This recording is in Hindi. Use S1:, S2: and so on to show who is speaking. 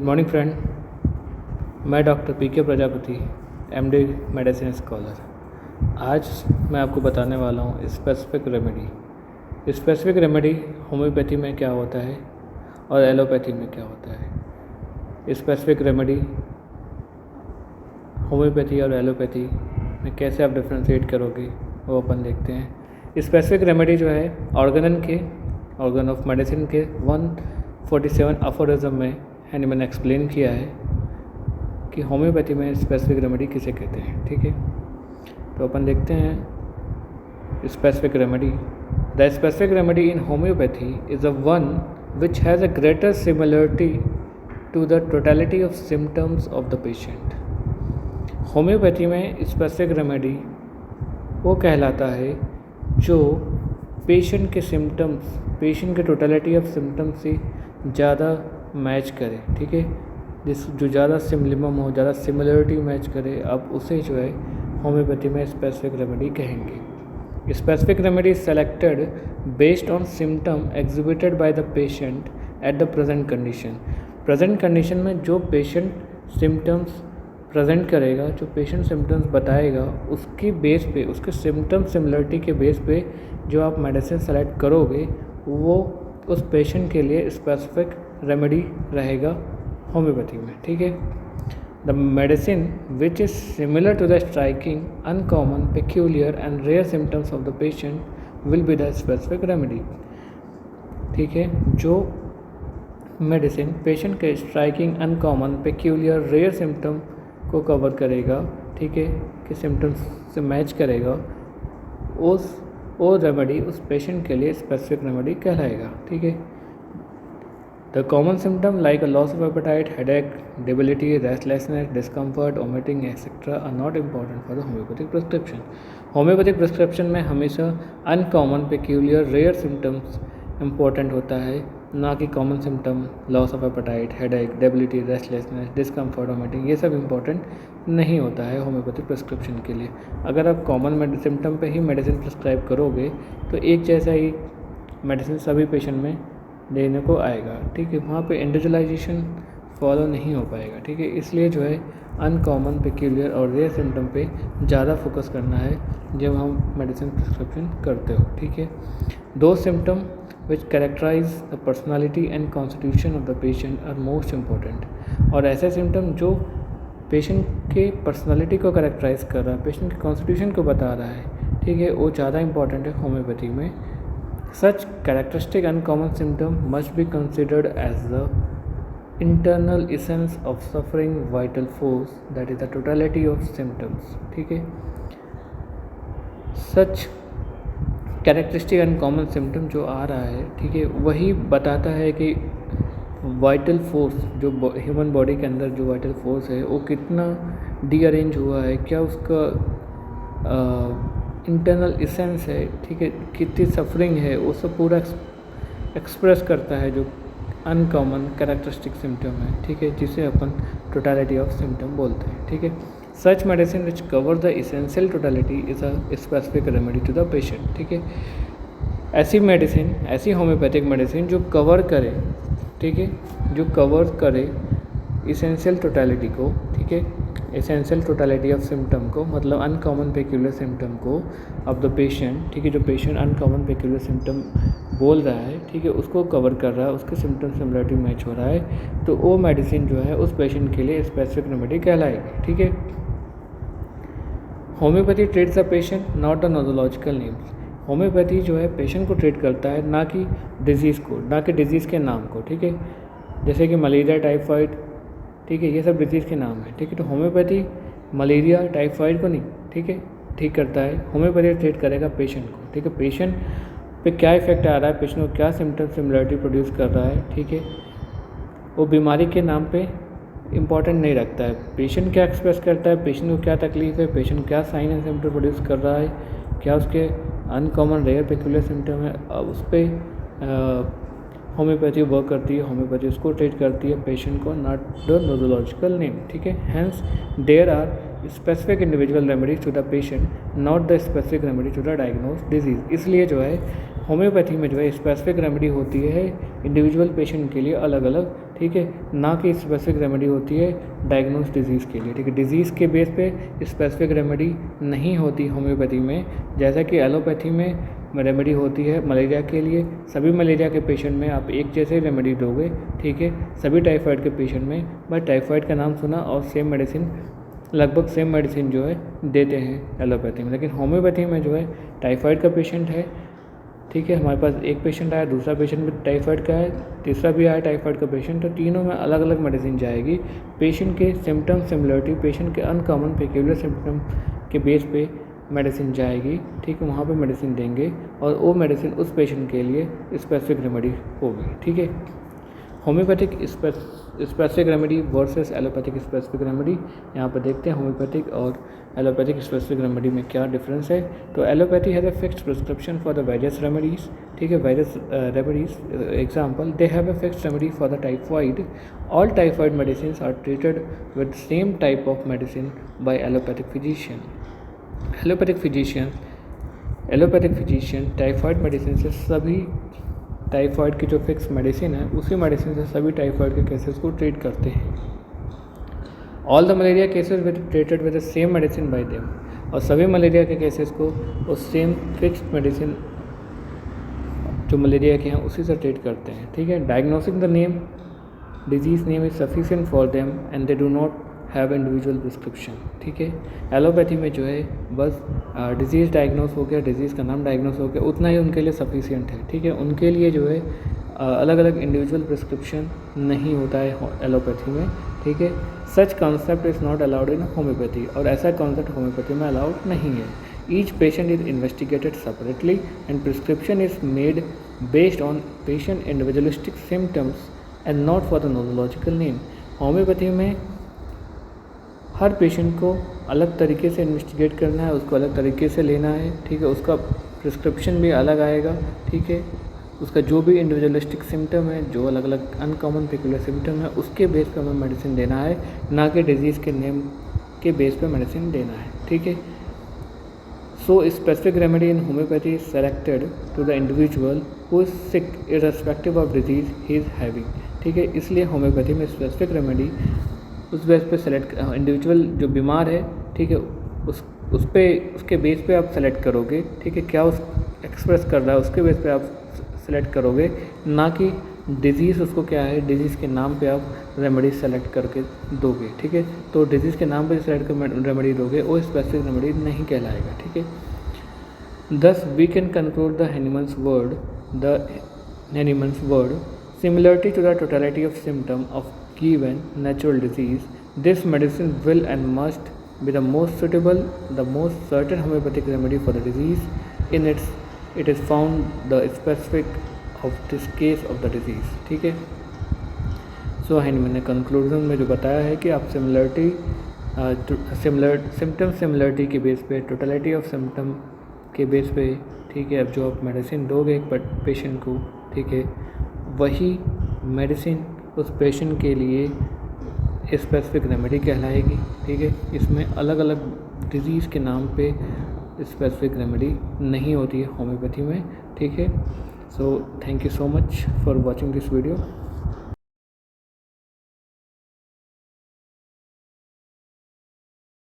S1: मॉर्निंग फ्रेंड, मैं doctor PK. Prajapati, MD medicine scholar. आज मैं आपको बताने वाला हूँ specific remedy. Specific remedy homeopathy में क्या होता है और एलोपैथी में क्या होता है। स्पेसिफिक रेमेडी होम्योपैथी और एलोपैथी में कैसे आप डिफ्रेंशिएट करोगे वो अपन देखते हैं। स्पेसिफिक रेमेडी जो है ऑर्गन ऑफ मेडिसिन के 147 अफोरिज्म में मैंने एक्सप्लेन किया है कि होम्योपैथी में स्पेसिफिक रेमेडी किसे कहते हैं। ठीक है, तो अपन देखते हैं specific remedy. The specific remedy in homeopathy is a one which has a greater similarity to the totality of symptoms of the patient. Homeopathy में स्पेसिफिक रेमेडी वो कहलाता है जो पेशेंट के सिम्टम्स, पेशेंट के टोटलिटी ऑफ सिम्टम्स से ज़्यादा मैच करे। ठीक है, जो ज़्यादा सिमिलिमम हो, ज़्यादा सिमिलरिटी मैच करे, अब उसे जो है होम्योपैथी में स्पेसिफिक रेमेडी कहेंगे। Specific remedy is selected based on symptom exhibited by the patient at the present condition. Present condition में जो पेशेंट सिम्टम्स प्रेजेंट करेगा, जो पेशेंट सिम्टम्स बताएगा, उसकी बेस पे, उसके सिम्टम सिमिलरिटी के बेस पे जो आप मेडिसिन सेलेक्ट करोगे वो उस पेशेंट के लिए स्पेसिफिक रेमेडी रहेगा होम्योपैथी में। ठीक है, the medicine which is similar to the striking, uncommon, peculiar and rare symptoms of the patient will be the specific remedy. ठीक है, जो मेडिसिन पेशेंट के striking, uncommon, peculiar, rare symptom को कवर करेगा, ठीक है, कि सिम्टम्स से मैच करेगा, वो रेमेडी उस पेशेंट के लिए स्पेसिफिक रेमेडी कहलाएगा। ठीक है, the common symptom like a loss of appetite, headache, debility, restlessness, discomfort, vomiting etcetera are not important for the homeopathic prescription. Homeopathic prescription में हमेशा uncommon, peculiar, rare symptoms important होता है, ना कि common symptom loss of appetite, headache, debility, restlessness, discomfort, vomiting, ये सब इम्पॉर्टेंट नहीं होता है होम्योपैथिक प्रिस्क्रिप्शन के लिए। अगर आप कॉमन सिम्टम पे ही मेडिसिन प्रिस्क्राइब करोगे तो एक जैसा ही मेडिसिन सभी पेशेंट में देने को आएगा। ठीक है, वहाँ पे इंडिविजुअलाइजेशन फॉलो नहीं हो पाएगा। ठीक है, इसलिए जो है अनकॉमन, पेक्यूलियर और रेयर सिम्टम पे ज़्यादा फोकस करना है जब हम मेडिसिन प्रिस्क्रिप्शन करते हो। ठीक है, दो symptom which characterise the personality and constitution of the patient are most important. और ऐसे सिम्टम जो पेशेंट के पर्सनालिटी को कैरेक्टराइज कर रहा है, पेशेंट के कॉन्स्टिट्यूशन को बता रहा है, ठीक है, वो ज़्यादा इंपॉर्टेंट है होम्योपैथी में। Such characteristic uncommon symptom must be considered as the internal essence of suffering vital force, that is the totality of symptoms। ठीक है, such characteristic uncommon symptom जो आ रहा है, ठीक है, वही बताता है कि वाइटल फोर्स, जो ह्यूमन बॉडी के अंदर जो वाइटल फोर्स है वो कितना डीअरेंज हुआ है, क्या उसका इंटरनल इसेंस है, ठीक है, कितनी सफरिंग है, वो सब पूरा एक्सप्रेस करता है जो अनकॉमन कैरेक्टरिस्टिक सिम्टम है। ठीक है, जिसे अपन टोटलिटी ऑफ सिम्टम बोलते हैं। ठीक है, such medicine which cover the essential totality is a specific remedy to the patient. ठीक है, ऐसी मेडिसिन, ऐसी होम्योपैथिक मेडिसिन जो कवर करे, ठीक है, जो कवर करे इसेंशियल टोटलिटी को, ठीक है, एसेंशियल टोटलिटी ऑफ सिम्टम को, मतलब अनकॉमन, पेक्यूलियर सिम्टम को ऑफ द पेशेंट। ठीक है, जो पेशेंट अनकॉमन, पेक्यूलियर सिम्टम बोल रहा है, ठीक है, उसको कवर कर रहा है, उसके सिम्टम सिमिलरिटी मैच हो रहा है, तो वो मेडिसिन जो है उस पेशेंट के लिए स्पेसिफिक रेमेडी कहलाएगी। ठीक है, homeopathy treats the patient not the nosological names. Homeopathy जो है पेशेंट को ट्रीट करता है, ना कि डिजीज़ को, ना कि डिजीज़ के नाम को। ठीक है, जैसे कि मलेरिया, टाइफाइड, ठीक है, ये सब डिजीज़ के नाम है। ठीक है, तो होम्योपैथी मलेरिया, टाइफाइड को नहीं, ठीक है, ठीक करता है, होम्योपैथी ट्रीट करेगा पेशेंट को। ठीक है, पेशेंट पे क्या इफेक्ट आ रहा है, पेशेंट को क्या सिम्टम सिमिलरिटी प्रोड्यूस कर रहा है, ठीक है, वो बीमारी के नाम पे इम्पॉर्टेंट नहीं रखता है। पेशेंट क्या एक्सप्रेस करता है, पेशेंट को क्या तकलीफ है, पेशेंट क्या साइन एंड सिम्टम प्रोड्यूस कर रहा है, क्या उसके अनकॉमन, रेयर, पेक्यूलियर सिम्टम है, अब उस पर होम्योपैथी वर्क करती है। होम्योपैथी उसको ट्रीट करती है, पेशेंट को, नॉट द नोजोलॉजिकल नेम। ठीक है, hence there are specific individual remedies to the patient, not the specific remedy to the diagnose disease. इसलिए जो है होम्योपैथी में जो है स्पेसिफिक रेमेडी होती है इंडिविजुअल पेशेंट के लिए अलग अलग ठीक है, ना कि स्पेसिफिक रेमेडी होती है डायग्नोज डिजीज़ के लिए, ठीक है। डिजीज़ के बेस पे स्पेसिफिक रेमेडी नहीं होती होम्योपैथी में, जैसा कि एलोपैथी में रेमेडी होती है मलेरिया के लिए। सभी मलेरिया के पेशेंट में आप एक जैसे रेमेडी दोगे, ठीक है, सभी टाइफाइड के पेशेंट में, बट टाइफाइड का नाम सुना और सेम मेडिसिन, लगभग सेम मेडिसिन जो है देते हैं एलोपैथी में। लेकिन होम्योपैथी में जो है टाइफाइड का पेशेंट है, ठीक है, हमारे पास एक पेशेंट आया, दूसरा पेशेंट भी टाइफाइड का है, तीसरा भी आया टाइफाइड का पेशेंट, तो तीनों में अलग अलग मेडिसिन जाएगी। पेशेंट के सिम्टम सिमिलरिटी, पेशेंट के अनकॉमन पेक्यूलियर सिम्टम के बेस पे मेडिसिन जाएगी, ठीक है, वहाँ पे मेडिसिन देंगे और वो मेडिसिन उस पेशेंट के लिए स्पेसिफिक रेमेडी होगी, ठीक है। Homeopathic specific remedy versus allopathic specific remedy, यहाँ पर देखते हैं होम्योपैथिक और एलोपैथिक स्पेसिफिक रेमेडी में क्या डिफरेंस है। तो allopathy has a fixed prescription for the various remedies, ठीक है, various remedies. Example, they have a fixed remedy for the typhoid, all typhoid medicine are treated with same type of medicine by allopathic physician. Allopathic physician typhoid medicine से सभी टाइफाइड की जो फिक्स मेडिसिन है उसी मेडिसिन से सभी टाइफाइड के केसेस को ट्रीट करते हैं। All the malaria cases with treated with the same medicine bye them, और सभी मलेरिया के केसेस को उस सेम फिक्स्ड मेडिसिन जो मलेरिया के हैं उसी से ट्रीट करते हैं, ठीक है। Diagnosing the name disease name is sufficient for them and they do not have individual prescription, ठीक है। एलोपैथी में जो है बस डिजीज़ डायग्नोस हो गया, डिजीज़ का नाम डायग्नोस हो गया, उतना ही उनके लिए सफिशिएंट है, ठीक है। उनके लिए जो है अलग अलग इंडिविजुअल प्रिस्क्रिप्शन नहीं होता है एलोपैथी में, ठीक है। Such concept is not allowed in homeopathy, और ऐसा कॉन्सेप्ट होम्योपैथी में अलाउड नहीं है। Each patient is investigated separately and prescription is made based on patient individualistic symptoms and not for the nomological name. Homeopathy में हर पेशेंट को अलग तरीके से इन्वेस्टिगेट करना है, उसको अलग तरीके से लेना है, ठीक है, उसका प्रिस्क्रिप्शन भी अलग आएगा, ठीक है। उसका जो भी इंडिविजुअलिस्टिक सिम्टम है, जो अलग अलग अनकॉमन पेक्यूलियर सिम्टम है, उसके बेस पे हमें मेडिसिन देना है, ना कि डिजीज़ के नेम के बेस पे मेडिसिन देना है, ठीक है। So specific remedy in homeopathy is selected to the individual who is sick irrespective of disease he is having, ठीक है। इसलिए होम्योपैथी में स्पेसिफिक रेमेडी उस बेस पे सेलेक्ट, इंडिविजुअल जो बीमार है, ठीक है, उसके बेस पे आप सेलेक्ट करोगे, ठीक है, क्या उस एक्सप्रेस कर रहा है उसके बेस पे आप सेलेक्ट करोगे, ना कि डिजीज़ उसको क्या है, डिजीज़ के नाम पे आप रेमेडी सेलेक्ट करके दोगे, ठीक है। तो डिजीज़ के नाम पे सेलेक्ट कर रेमेडी दोगे वो स्पेसिफिक रेमेडी नहीं कहलाएगा, ठीक है। Thus we can conclude the Hahnemann's word similarity to the totality of symptom of given natural disease, this medicine will and must be the most suitable, the most certain homeopathic remedy for the disease. It is found the specific of this case of the disease, ठीक है। सो मैंने कंक्लूजन में जो बताया है कि आप सिम्टम सिमिलरिटी के बेस पे, टोटलिटी ऑफ सिम्टम के बेस पे, ठीक है, अब जो आप मेडिसिन दोगे एक पेशेंट को, ठीक है, वही मेडिसिन उस पेशेंट के लिए स्पेसिफिक रेमेडी कहलाएगी, ठीक है। इसमें अलग अलग डिजीज़ के नाम पे स्पेसिफिक रेमेडी नहीं होती है होम्योपैथी में, ठीक है। So thank you so much for watching this video.